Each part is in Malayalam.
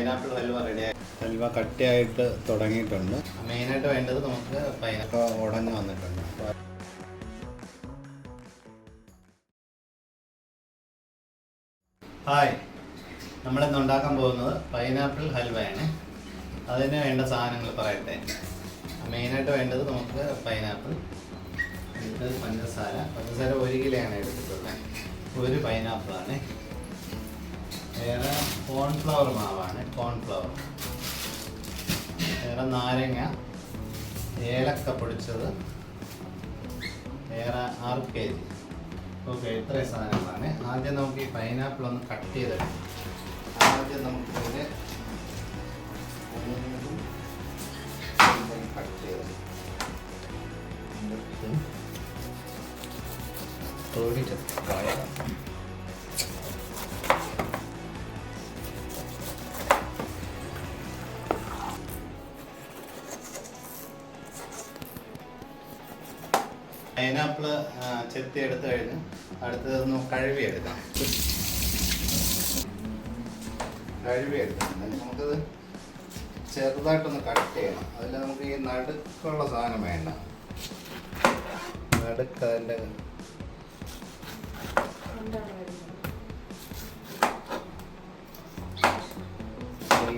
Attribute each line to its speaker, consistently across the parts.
Speaker 1: പൈനാപ്പിൾ ഹൽവ റെഡിയായി. ഹൽവ കട്ടിയായിട്ട് തുടങ്ങിയിട്ടുണ്ട്. മെയിനായിട്ട് വേണ്ടത് നമുക്ക് പൈനാപ്പിൾ ഉടഞ്ഞ് വന്നിട്ടുണ്ട്. ഹായ്, നമ്മളിന്ന് ഉണ്ടാക്കാൻ പോകുന്നത് പൈനാപ്പിൾ ഹൽവയാണ്. അതിന് വേണ്ട സാധനങ്ങൾ പറയട്ടെ. മെയിനായിട്ട് വേണ്ടത് നമുക്ക് പൈനാപ്പിൾ, ഇത് പഞ്ചസാര 1 കിലോയാണ് എടുത്തിട്ടുള്ളത്. ഒരു പൈനാപ്പിളാണ്. വേറെ കോൺഫ്ലവർ മാവാണ്, കോൺഫ്ലവർ. വേറെ നാരങ്ങ, ഏലക്ക പൊടിച്ചത്, വേറെ 6 kg. ഓക്കെ, ഇത്രയും സാധനങ്ങളാണ്. ആദ്യം നമുക്ക് ഈ പൈനാപ്പിൾ ഒന്ന് കട്ട് ചെയ്തെടുക്കാം. ആദ്യം നമുക്കിതിന് കട്ട് ചെയ്ത് തൊഴിച്ച് കളയാം. പൈനാപ്പിള് ചെത്തി എടുത്തു കഴിഞ്ഞ് അടുത്തതൊന്ന് കഴുകിയെടുക്കാം. നമുക്കത് ചെറുതായിട്ടൊന്ന് കട്ട് ചെയ്യണം. അതിൽ നമുക്ക് ഈ നടുക്കുള്ള സാധനം വേണ്ട. നടുക്ക് അതിൻ്റെ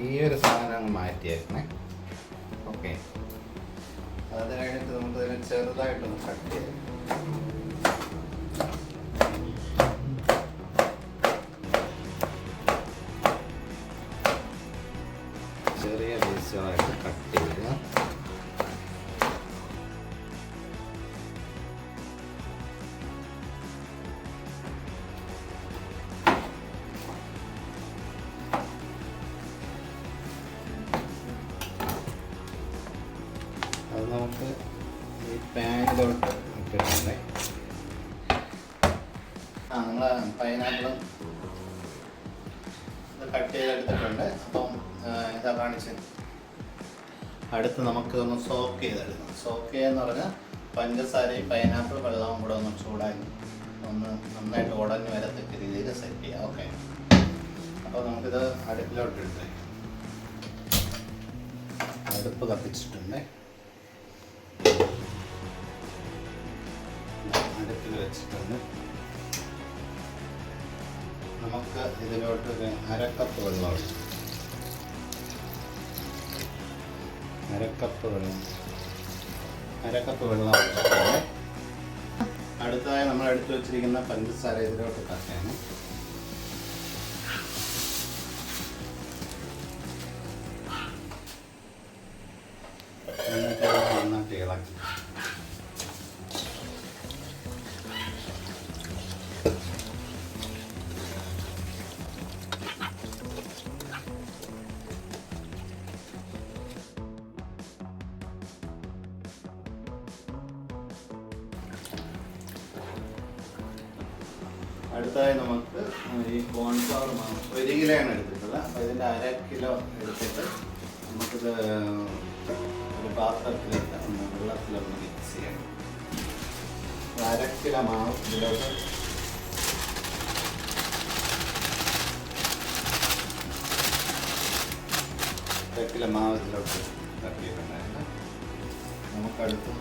Speaker 1: ഈ ഒരു സാധനം അങ്ങ് മാറ്റിയേക്കണേ. ഓക്കെ, അത് കഴിഞ്ഞിട്ട് നമുക്ക് അതിനെ ചെറുതായിട്ടൊന്ന് കട്ട് ചെയ്യാം. ചെറിയ പീസുകളായിട്ട് കട്ട് ചെയ്യുക. അത് നമുക്ക് ഈ പാനിലോട്ട് ഇട്ടിട്ടുണ്ട്. നമ്മൾ പൈനാപ്പിളും ഇത് കട്ട് ചെയ്തെടുത്തിട്ടുണ്ട്. അപ്പം ഇതാ കാണിച്ച് അടുത്ത് നമുക്ക് ഒന്ന് സോക്ക് ചെയ്തെടുക്കാം. സോക്ക് ചെയ്യാന്ന് പറഞ്ഞാൽ പഞ്ചസാരയും പൈനാപ്പിൾ വെള്ളവും കൂടെ ഒന്ന് ചൂടാക്കി ഒന്ന് നന്നായിട്ട് ഉടഞ്ഞ് വരത്തക്ക രീതിയിൽ സെറ്റ് ചെയ്യാം. ഓക്കെ, അപ്പോൾ നമുക്കിത് അടുപ്പിലോട്ടിട്ട് അടുപ്പ് കത്തിച്ചിട്ടുണ്ട്. അടുപ്പിൽ വെച്ചിട്ടുണ്ട്. നമുക്ക് ഇതിലോട്ട് ഒരു 1/2 കപ്പ് വെള്ളം ഒഴിച്ചു. 1/2 കപ്പ് വെള്ളം ഒഴിച്ചിട്ടുണ്ട്. അടുത്തതായി നമ്മൾ എടുത്തു വെച്ചിരിക്കുന്ന പഞ്ചസാര ഇതിലോട്ട് കട്ടയാണ്. എന്നിട്ട് നന്നായിട്ട് ഇളക്കി അടുത്തായി നമുക്ക് ഈ കോൺഫ്ലവർ മാവ് 1 കിലോയാണ് എടുത്തിട്ടുള്ളത്. അപ്പോൾ ഇതിൻ്റെ 1/2 കിലോ എടുത്തിട്ട് നമുക്കിത് ഒരു പാത്രത്തിലിട്ട് വെള്ളത്തിലൊന്ന് മിക്സ് ചെയ്യണം. 1/2 കിലോ മാവ് ഇതിലോട്ട് തട്ടിയിട്ടുണ്ടായിരുന്നു. നമുക്കടുത്ത്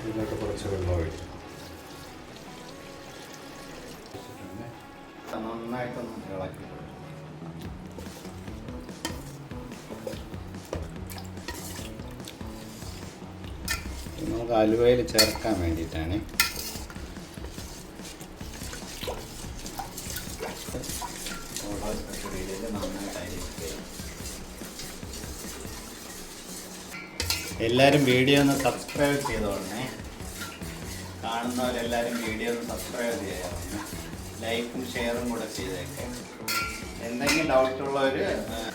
Speaker 1: ഇതിലോട്ട് കുറച്ച് വെള്ളം ഒഴിക്കും. നന്നായിട്ടൊന്ന് ഇളക്കി നമുക്ക് അലുവയിൽ ചേർക്കാൻ വേണ്ടിയിട്ടാണ്. എല്ലാവരും വീഡിയോ ഒന്ന് സബ്സ്ക്രൈബ് ചെയ്തോളണേ. കാണുന്നവരെല്ലാവരും വീഡിയോ ഒന്ന് സബ്സ്ക്രൈബ് ചെയ്യാറുണ്ട്. ലൈക്കും ഷെയറും കൂടെ ചെയ്തേക്കെ. എന്തെങ്കിലും ഡൗട്ടുള്ളവർ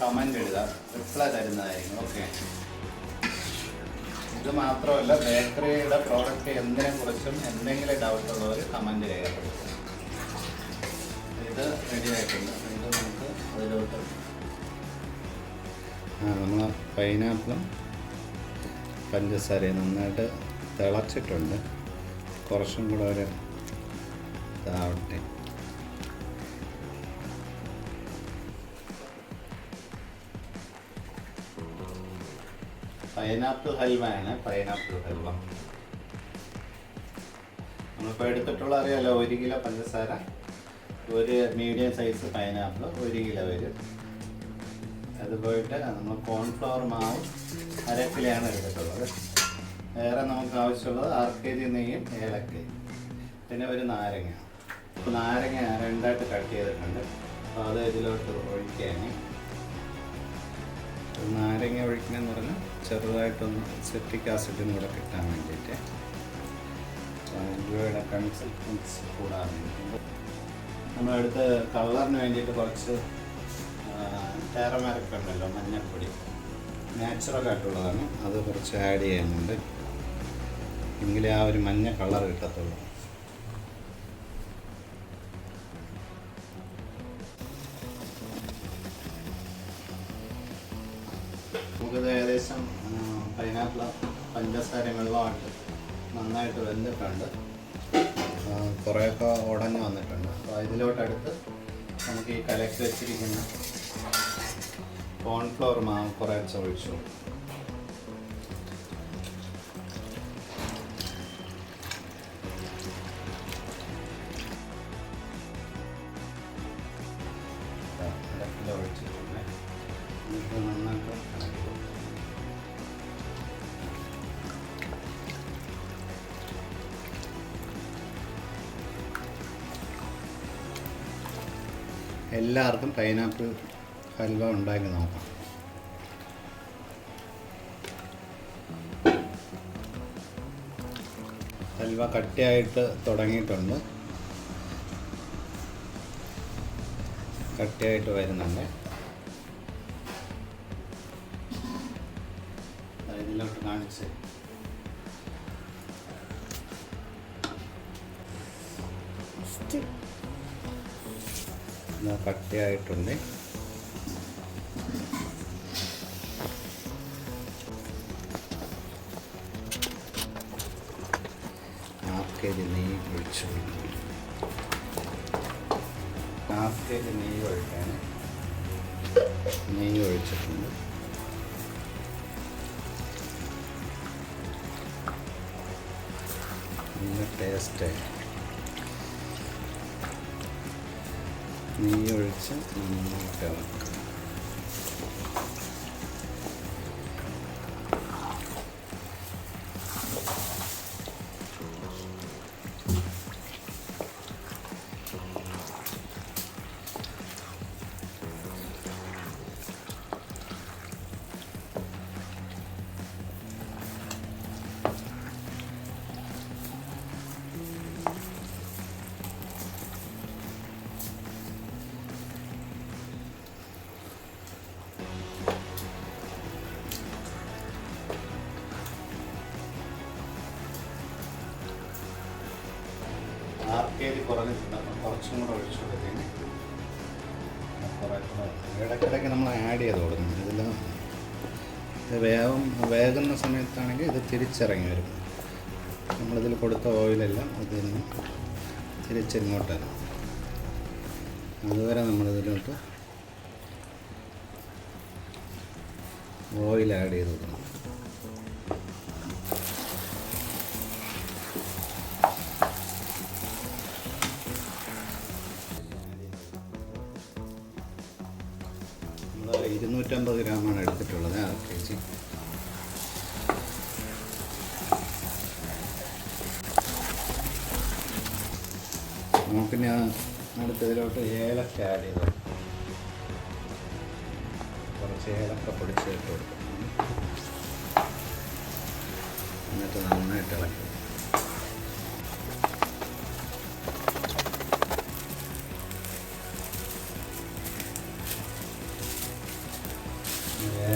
Speaker 1: കമൻ്റ് എഴുതുക, റിപ്ലൈ തരുന്നതായിരിക്കും. ഓക്കെ, ഇത് മാത്രമല്ല, ബേക്കറിയുടെ പ്രോഡക്റ്റ് എന്തിനെക്കുറിച്ചും എന്തെങ്കിലും ഡൗട്ടുള്ളവർ കമൻ്റ് രേഖപ്പെടുത്തും. ഇത് റെഡി ആയിട്ടുണ്ട്. ഇത് നമുക്ക് അതിലോട്ട് നമ്മൾ പൈനാപ്പിളും പഞ്ചസാരയും നന്നായിട്ട് തിളച്ചിട്ടുണ്ട്. കുറച്ചും കൂടെ ഒരു ഇതാവട്ടെ. പൈനാപ്പിൾ ഹൽവയാണ്. പൈനാപ്പിൾ ഹൽവ നമ്മളിപ്പോൾ എടുത്തിട്ടുള്ള അറിയാലോ, 1 കിലോ പഞ്ചസാര, ഒരു മീഡിയം സൈസ് പൈനാപ്പിൾ 1 കിലോ വരും. അത് പോയിട്ട് നമ്മൾ കോൺഫ്ലവർ മാവ് 1/2 കിലോയാണ് എടുത്തിട്ടുള്ളത്. വേറെ നമുക്ക് ആവശ്യമുള്ളത് 1/2 kg നെയ്യും ഏലക്കയും, പിന്നെ ഒരു നാരങ്ങ. അപ്പോൾ നാരങ്ങ 2ആയിട്ട് കട്ട് ചെയ്തിട്ടുണ്ട്. അപ്പോൾ അത് ഇതിലോട്ട് ഒഴിക്കുകയാണ്. നാരങ്ങ ഒഴിക്കണമെന്ന് പറഞ്ഞാൽ ചെറുതായിട്ടൊന്ന് സിട്രിക് ആസിഡും കൂടെ കിട്ടാൻ വേണ്ടിയിട്ട്, ഇവയുടെ കൺസിസ്റ്റൻസി കൂടാൻ വേണ്ടിയിട്ട്. നമ്മളടുത്ത് കളറിന് വേണ്ടിയിട്ട് കുറച്ച് ടർമറിക് ഉണ്ടല്ലോ, മഞ്ഞൾപ്പൊടി, നാച്ചുറലായിട്ടുള്ളതാണ്, അത് കുറച്ച് ആഡ് ചെയ്യുന്നുണ്ട്. എങ്കിലേ ആ ഒരു മഞ്ഞ കളർ കിട്ടത്തുള്ളൂ. നമുക്കിത് ഏകദേശം പൈനാപ്പിൾ പഞ്ചസാര വെള്ളമായിട്ട് നന്നായിട്ട് വെന്തിട്ടുണ്ട്. കുറേയൊക്കെ ഉടഞ്ഞ് വന്നിട്ടുണ്ട്. അപ്പോൾ ഇതിലോട്ടടുത്ത് നമുക്ക് ഈ കലക്കി വെച്ചിരിക്കുന്ന കോൺഫ്ലവർ മാവ് കുറച്ച് ഒഴിച്ചു. ഒഴിച്ചിട്ടുണ്ട്. എന്നിട്ട് നന്നായിട്ട് ഇളക്കി കൊടുക്കും. എല്ലാവർക്കും പൈനാപ്പിൾ ഹൽവ ഉണ്ടാക്കി നോക്കാം. ഹൽവ കട്ടിയായിട്ട് തുടങ്ങിയിട്ടുണ്ട്, കട്ടിയായിട്ട് വരുന്നുണ്ട്. ഇതിലോട്ട് കാണിച്ച് കട്ടിയായിട്ടുണ്ട്. നെയ്യ് ഒഴിച്ചു. 1/2 kg നെയ്യ് ഒഴിക്കാൻ നെയ്യ് ഒഴിച്ചിട്ടുണ്ട്. നല്ല ടേസ്റ്റ്. നെയ്യ് ഒഴിച്ച് നന്നായിട്ട് ഇളക്കുക. ആർക്കേരി കുറഞ്ഞിട്ടുണ്ട്. അപ്പം കുറച്ചും കൂടെ ഒഴിച്ചു കൊടുത്തേന്. ഇടയ്ക്കിടയ്ക്ക് നമ്മൾ ആഡ് ചെയ്ത് കൊടുക്കണം. ഇതിൽ വേകുന്ന സമയത്താണെങ്കിൽ ഇത് തിരിച്ചിറങ്ങി വരും. നമ്മളിതിൽ കൊടുത്ത ഓയിലെല്ലാം ഇതിൽ നിന്ന് തിരിച്ചിങ്ങോട്ട്, അതുവരെ നമ്മളിതിലോട്ട് ഓയിൽ ആഡ് ചെയ്ത് കൊടുക്കണം. നമ്മൾ 250 ഗ്രാമാണ് എടുത്തിട്ടുള്ളത്, 1/2 kg. നമുക്കിനി അടുത്തതിലോട്ട് ഏലക്ക ആഡ് ചെയ്ത് കുറച്ച് ഏലക്ക പൊടിച്ച് ഇട്ട് കൊടുക്കും. എന്നിട്ട് നന്നായിട്ട് ഇളക്കി.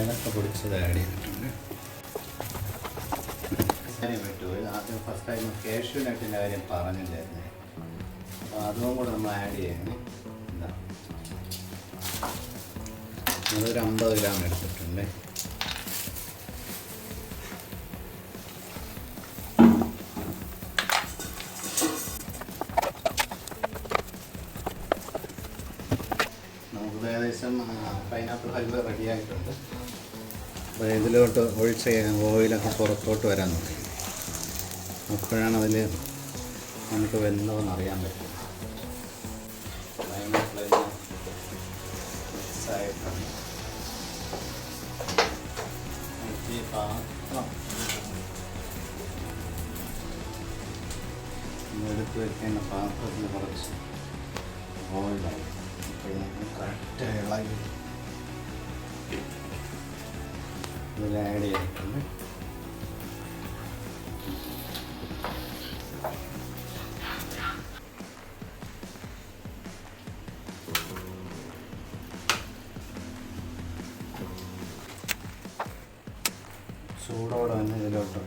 Speaker 1: ഏലക്ക പൊടിച്ചത് ആഡ് ചെയ്തിട്ടുണ്ട്. പറ്റുമോ? ആദ്യം ഫസ്റ്റ് ടൈം കാഷ്യൂ നട്ടിൻ്റെ കാര്യം പറഞ്ഞില്ലായിരുന്നു. അപ്പോൾ അതും കൂടെ നമ്മൾ ആഡ് ചെയ്യണം. അതൊരു 50 ഗ്രാം എടുത്തിട്ടുണ്ട്. നമുക്ക് ഏകദേശം പൈനാപ്പിൾ ഹൽവ റെഡിയായിട്ടുണ്ട്. ഇതിലോട്ട് ഒഴിച്ച ഓയിലൊക്കെ പുറത്തോട്ട് വരാൻ തുടങ്ങി. അപ്പോഴാണ് അതിൽ നമുക്ക് വെന്തോന്ന് അറിയാൻ പറ്റും. മിക്സായിട്ടുണ്ട്. ഈ പാത്രം എടുത്ത് വെക്കേണ്ട പാത്രത്തിൽ കുറച്ച് ഓയിലായി. അപ്പോൾ നമുക്ക് കറക്റ്റ് ഇളകി ഇതിൽ ആഡ് ചെയ്തിട്ടുണ്ട്. ചൂടോടെ തന്നെ ഇതിലോട്ട്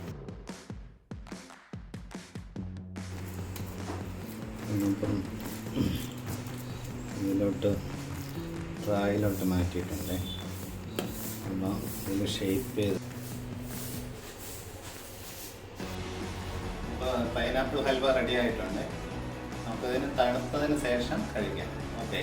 Speaker 1: ട്രായിലോട്ട് മാറ്റിയിട്ടുണ്ട്. അപ്പോൾ ഇതിൽ ഷേപ്പ് ചെയ്ത് ഇപ്പോൾ പൈനാപ്പിൾ ഹൽവ റെഡി ആയിട്ടുണ്ട്. നമുക്കതിന് തണുത്തതിന് ശേഷം കഴിക്കാം. ഓക്കെ.